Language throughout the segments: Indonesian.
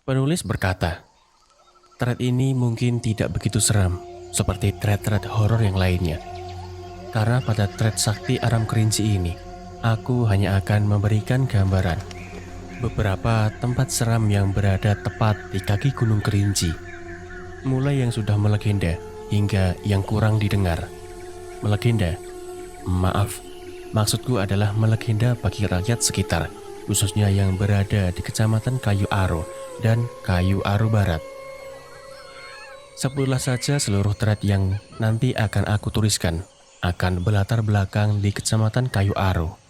Penulis berkata, thread ini mungkin tidak begitu seram seperti thread-thread horor yang lainnya. Karena pada thread Sakti Aram Kerinci ini, aku hanya akan memberikan gambaran beberapa tempat seram yang berada tepat di kaki Gunung Kerinci. Mulai yang sudah melegenda hingga yang kurang didengar. Melegenda, maaf, maksudku adalah melegenda bagi rakyat sekitar, khususnya yang berada di Kecamatan Kayu Aro dan Kayu Aro Barat. Sebutlah saja seluruh thread yang nanti akan aku tuliskan akan berlatar belakang di Kecamatan Kayu Aro.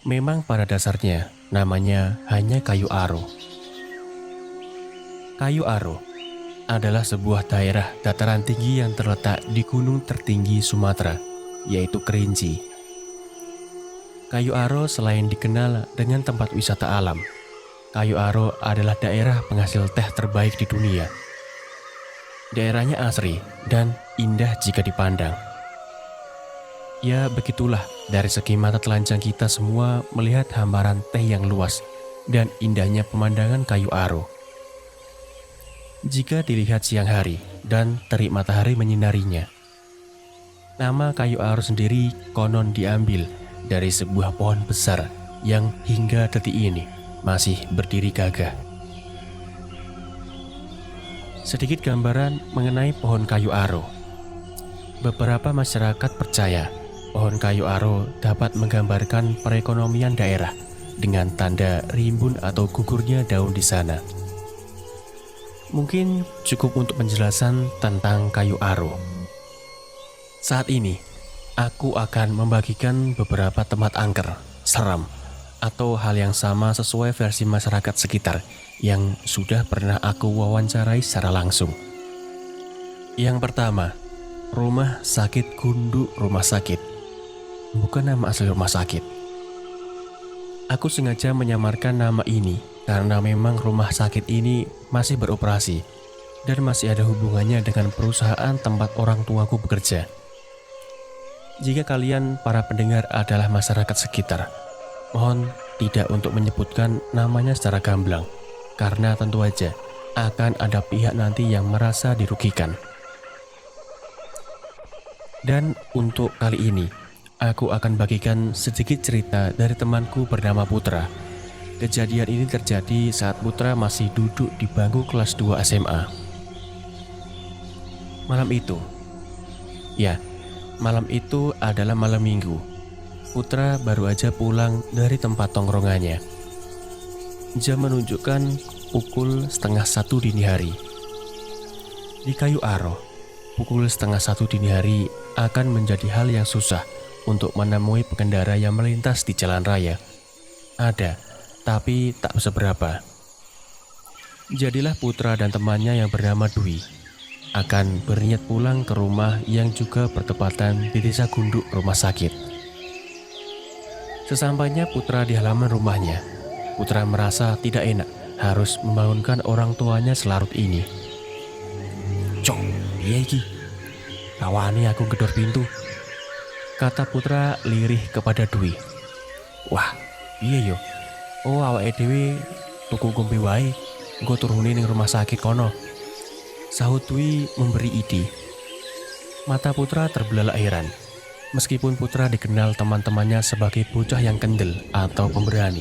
Memang pada dasarnya namanya hanya Kayu Aro. Kayu Aro adalah sebuah daerah dataran tinggi yang terletak di gunung tertinggi Sumatera, yaitu Kerinci. Kayu Aro selain dikenal dengan tempat wisata alam, Kayu Aro adalah daerah penghasil teh terbaik di dunia. Daerahnya asri dan indah jika dipandang. Ya begitulah, dari segi mata telanjang kita semua melihat hamparan teh yang luas dan indahnya pemandangan Kayu Aro. Jika dilihat siang hari dan terik matahari menyinarinya. Nama Kayu Aro sendiri konon diambil dari sebuah pohon besar yang hingga detik ini masih berdiri gagah. Sedikit gambaran mengenai pohon Kayu Aro. Beberapa masyarakat percaya pohon Kayu Aro dapat menggambarkan perekonomian daerah dengan tanda rimbun atau gugurnya daun di sana. Mungkin cukup untuk penjelasan tentang Kayu Aro. Saat ini, aku akan membagikan beberapa tempat angker, seram, atau hal yang sama sesuai versi masyarakat sekitar yang sudah pernah aku wawancarai secara langsung. Yang pertama, Rumah Sakit Gunduk Rumah Sakit. Bukan nama asli rumah sakit. Aku sengaja menyamarkan nama ini karena memang rumah sakit ini masih beroperasi dan masih ada hubungannya dengan perusahaan tempat orang tuaku bekerja. Jika kalian para pendengar adalah masyarakat sekitar, mohon tidak untuk menyebutkan namanya secara gamblang, karena tentu aja akan ada pihak nanti yang merasa dirugikan. Dan untuk kali ini, aku akan bagikan sedikit cerita dari temanku bernama Putra. Kejadian ini terjadi saat Putra masih duduk di bangku kelas 2 SMA. Malam itu adalah malam minggu. Putra baru aja pulang dari tempat tongkrongannya. Jam menunjukkan pukul 12:30 dini hari. Di Kayu Aro, pukul 12:30 dini hari akan menjadi hal yang susah untuk menemui pengendara yang melintas di jalan raya. Ada, tapi tak seberapa. Jadilah Putra dan temannya yang bernama Dwi akan berniat pulang ke rumah yang juga bertepatan di desa Gunduk Rumah Sakit. Sesampainya Putra di halaman rumahnya, Putra merasa tidak enak harus membangunkan orang tuanya selarut ini. "Cok, piye iki? Rawani aku gedor pintu," kata Putra lirih kepada Dwi. "Wah, piye yo? Oh, awake dhewe tuku kombe wae, engko turune ning rumah sakit kono," sahut Dwi memberi ide. Mata Putra terbelalak heran. Meskipun Putra dikenal teman-temannya sebagai bocah yang kendel atau pemberani,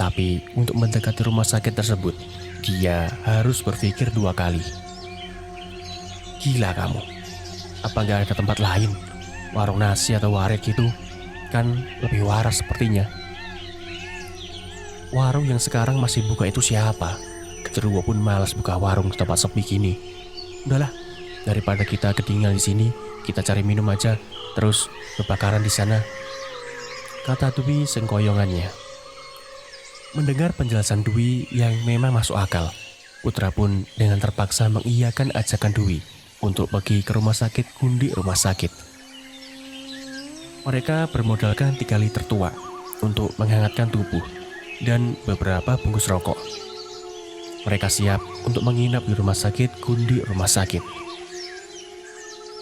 tapi untuk mendekati rumah sakit tersebut, dia harus berpikir 2 kali. "Gila kamu, apa gak ada tempat lain? Warung nasi atau warung gitu, kan lebih waras sepertinya." Warung yang sekarang masih buka itu siapa? Kecerua pun malas buka warung di tempat sepi gini. Udahlah, daripada kita ketinggalan di sini, kita cari minum aja, terus kebakaran di sana, kata Dwi sengkoyongannya. Mendengar penjelasan Dwi yang memang masuk akal, Putra pun dengan terpaksa mengiyakan ajakan Dwi untuk pergi ke rumah sakit Gunduk Rumah Sakit. Mereka bermodalkan 3 liter tua untuk menghangatkan tubuh dan beberapa bungkus rokok. Mereka siap untuk menginap di rumah sakit Gunduk Rumah Sakit.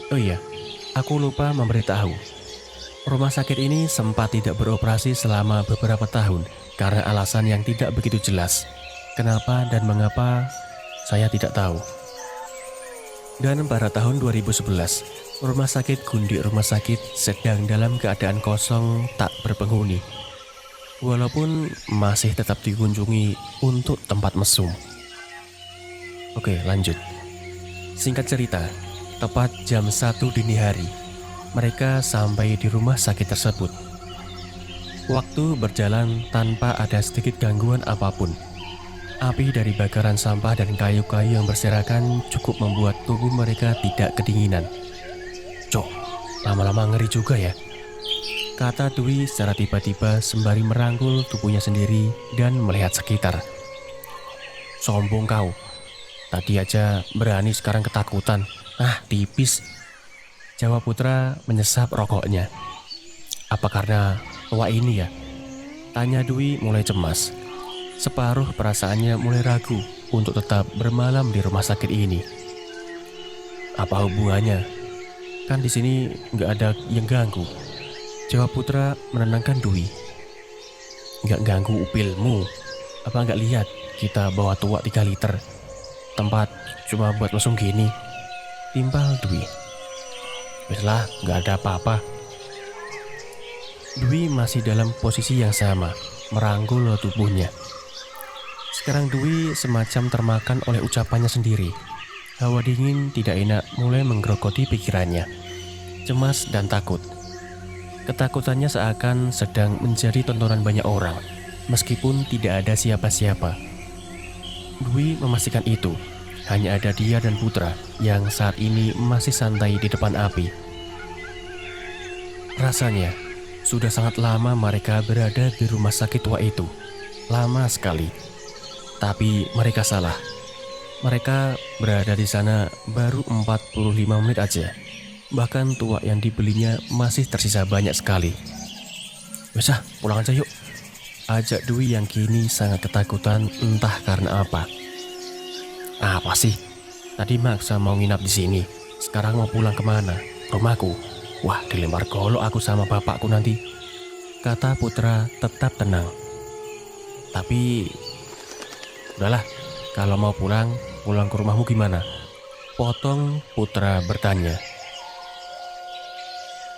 Oh iya, aku lupa memberitahu. Rumah sakit ini sempat tidak beroperasi selama beberapa tahun karena alasan yang tidak begitu jelas. Kenapa dan mengapa, saya tidak tahu. Dan pada tahun 2011, Rumah Sakit Gundik Rumah Sakit sedang dalam keadaan kosong tak berpenghuni. Walaupun masih tetap dikunjungi untuk tempat mesum. Oke, lanjut. Singkat cerita, tepat jam 1 dini hari, mereka sampai di rumah sakit tersebut. Waktu berjalan tanpa ada sedikit gangguan apapun. Api dari bakaran sampah dan kayu-kayu yang berserakan cukup membuat tubuh mereka tidak kedinginan. Cok, lama-lama ngeri juga ya, kata Dwi secara tiba-tiba sembari merangkul tubuhnya sendiri dan melihat sekitar. Sombong kau, tadi aja berani sekarang ketakutan. Ah, tipis, jawab Putra menyesap rokoknya. Apa karena tua ini ya? Tanya Dwi mulai cemas. Separuh perasaannya mulai ragu untuk tetap bermalam di rumah sakit ini. Apa hubungannya? Kan di sini nggak ada yang ganggu, jawab Putra menenangkan Dwi. Nggak ganggu upilmu. Apa nggak lihat kita bawa tuak 3 liter? Tempat cuma buat mesum gini, timpal Dwi. Bislah, nggak ada apa-apa. Dwi masih dalam posisi yang sama, merangkul tubuhnya. Sekarang Dwi semacam termakan oleh ucapannya sendiri. Hawa dingin tidak enak mulai menggerogoti pikirannya. Cemas dan takut. Ketakutannya seakan sedang menjadi tontonan banyak orang, meskipun tidak ada siapa-siapa. Dwi memastikan itu. Hanya ada dia dan Putra yang saat ini masih santai di depan api. Rasanya sudah sangat lama mereka berada di rumah sakit tua itu. Lama sekali. Tapi mereka salah. Mereka berada di sana baru 45 menit aja. Bahkan tuak yang dibelinya masih tersisa banyak sekali. Bisa, pulang aja yuk, ajak Dwi yang kini sangat ketakutan entah karena apa. Apa sih? Tadi maksa mau nginap di sini. Sekarang mau pulang kemana? Rumahku. Wah, dilempar golok aku sama bapakku nanti, kata Putra tetap tenang. Tapi udahlah, kalau mau pulang ke rumahmu gimana? Potong Putra bertanya.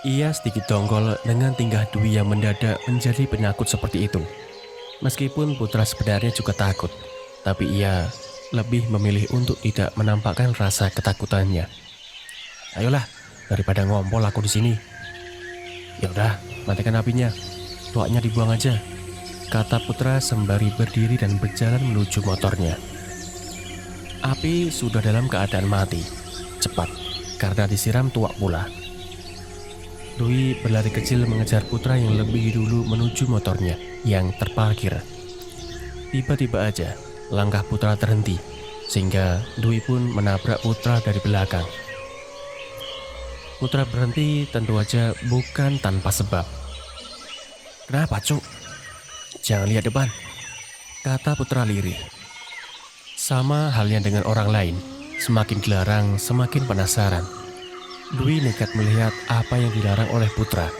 Ia sedikit dongkol dengan tingkah Dwi yang mendadak menjadi penakut seperti itu. Meskipun Putra sebenarnya juga takut, tapi ia lebih memilih untuk tidak menampakkan rasa ketakutannya. Ayolah, daripada ngompol aku di sini. Ya udah, matikan apinya, tuaknya dibuang aja, kata Putra sembari berdiri dan berjalan menuju motornya. Api sudah dalam keadaan mati, cepat, karena disiram tuak pula. Dwi berlari kecil mengejar Putra yang lebih dulu menuju motornya yang terparkir. Tiba-tiba aja, langkah Putra terhenti, sehingga Dwi pun menabrak Putra dari belakang. Putra berhenti tentu aja bukan tanpa sebab. Kenapa, Cuk? Jangan lihat depan, kata Putra lirih. Sama halnya dengan orang lain, semakin dilarang semakin penasaran. Dwi nekat melihat apa yang dilarang oleh Putra.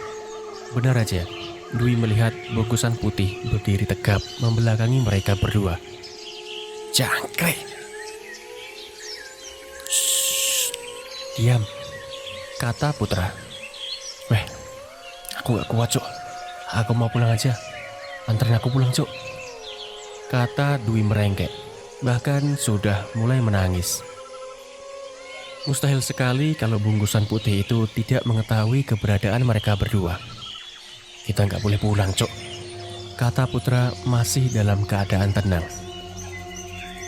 Benar aja, Dwi melihat bungkusan putih berdiri tegap membelakangi mereka berdua. Jangkrik! Shh, diam, kata Putra. Weh, aku gak kuat, Cuk. Aku mau pulang aja. Anterin aku pulang, Cuk, kata Dwi merengek. Bahkan sudah mulai menangis. Mustahil sekali kalau bungkusan putih itu tidak mengetahui keberadaan mereka berdua. Kita nggak boleh pulang, Cuk, kata Putra masih dalam keadaan tenang.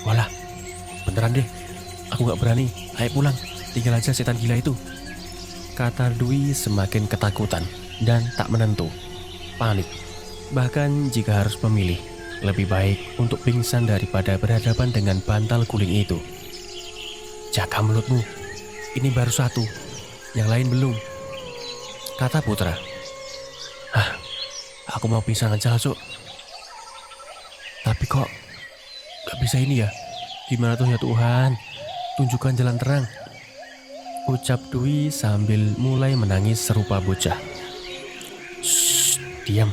Walah, beneran deh, aku nggak berani. Ayo pulang, tinggal aja setan gila itu, kata Dwi semakin ketakutan dan tak menentu, panik. Bahkan jika harus memilih, lebih baik untuk pingsan daripada berhadapan dengan bantal guling itu. Jaga mulutmu, ini baru satu, yang lain belum, kata Putra. Aku mau pingsan aja, Cuk. Tapi kok gak bisa ini ya? Gimana tuh ya Tuhan? Tunjukkan jalan terang, ucap Dwi sambil mulai menangis serupa bocah. Shh, diam,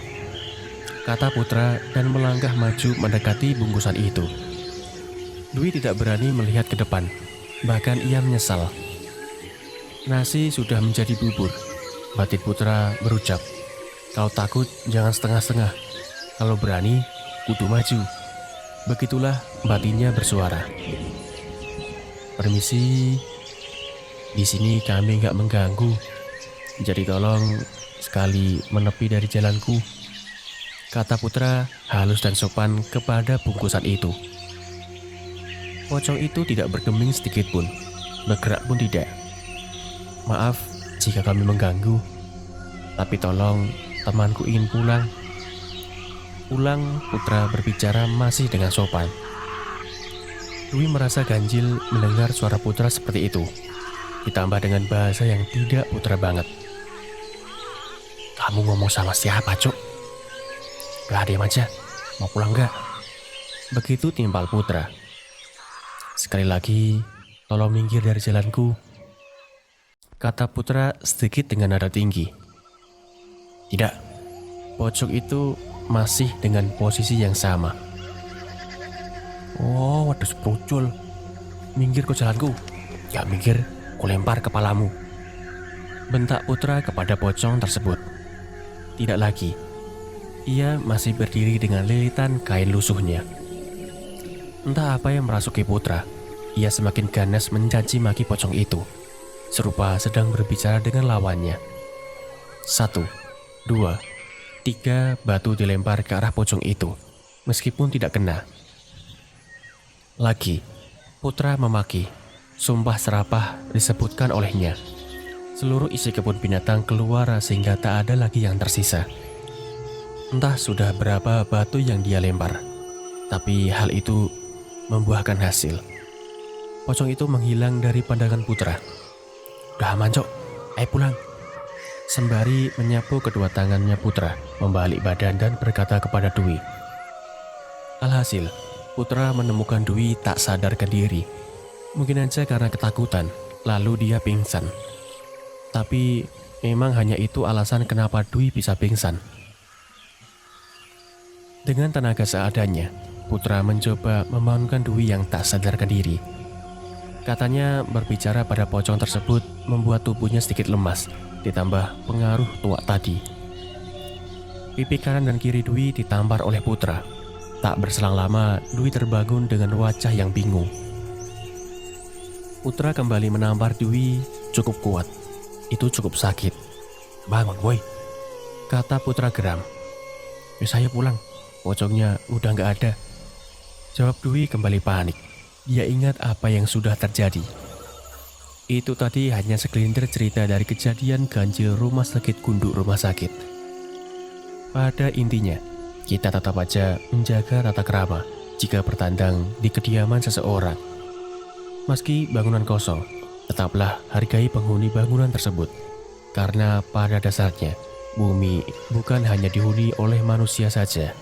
kata Putra dan melangkah maju mendekati bungkusan itu. Dwi tidak berani melihat ke depan, bahkan ia menyesal. Nasi sudah menjadi bubur. Batin putra berucap, "Kalau takut jangan setengah-setengah. Kalau berani, kudu maju." Begitulah batinnya bersuara. "Permisi, di sini kami nggak mengganggu. Jadi tolong sekali menepi dari jalanku," kata putra halus dan sopan kepada bungkusan itu. Pocong itu tidak bergeming sedikit pun, bergerak pun tidak. "Maaf jika kami mengganggu, tapi tolong temanku ingin pulang." Ulang putra berbicara masih dengan sopan. Dwi merasa ganjil mendengar suara putra seperti itu, ditambah dengan bahasa yang tidak putra banget. "Kamu ngomong sama siapa, Cok? Gak diam aja, mau pulang gak?" Begitu timpal putra. "Sekali lagi, tolong minggir dari jalanku," kata putra sedikit dengan nada tinggi. "Tidak," pocong itu masih dengan posisi yang sama. "Oh, waduh sepucul. Minggir ke jalanku. Ya minggir, ku lempar kepalamu," bentak putra kepada pocong tersebut. Tidak lagi. Ia masih berdiri dengan lilitan kain lusuhnya. Entah apa yang merasuki putra, ia semakin ganas mencaci maki pocong itu, serupa sedang berbicara dengan lawannya. 1, 2, 3 batu dilempar ke arah pocong itu, meskipun tidak kena. Lagi, putra memaki, sumpah serapah disebutkan olehnya. Seluruh isi kebun binatang keluar sehingga tak ada lagi yang tersisa. Entah sudah berapa batu yang dia lempar, tapi hal itu membuahkan hasil. Pocong itu menghilang dari pandangan putra. "Udah aman, Cok, ayo pulang," sembari menyapu kedua tangannya putra, membalik badan dan berkata kepada Dwi. Alhasil, putra menemukan Dwi tak sadarkan diri. Mungkin aja karena ketakutan, lalu dia pingsan. Tapi memang hanya itu alasan kenapa Dwi bisa pingsan. Dengan tenaga seadanya, putra mencoba membangunkan Dwi yang tak sadarkan diri. Katanya berbicara pada pocong tersebut membuat tubuhnya sedikit lemas, ditambah pengaruh tuak tadi. Pipi kanan dan kiri Dwi ditampar oleh putra. Tak berselang lama, Dwi terbangun dengan wajah yang bingung. Putra kembali menampar Dwi cukup kuat. Itu cukup sakit. "Bangun, woi," kata putra geram. "Saya pulang, pocongnya udah gak ada," jawab Dwi kembali panik. Dia ingat apa yang sudah terjadi. Itu tadi hanya segelintir cerita dari kejadian ganjil rumah sakit gunduk rumah sakit. Pada intinya, kita tetap aja menjaga tata krama jika bertandang di kediaman seseorang. Meski bangunan kosong, tetaplah hargai penghuni bangunan tersebut. Karena pada dasarnya, bumi bukan hanya dihuni oleh manusia saja,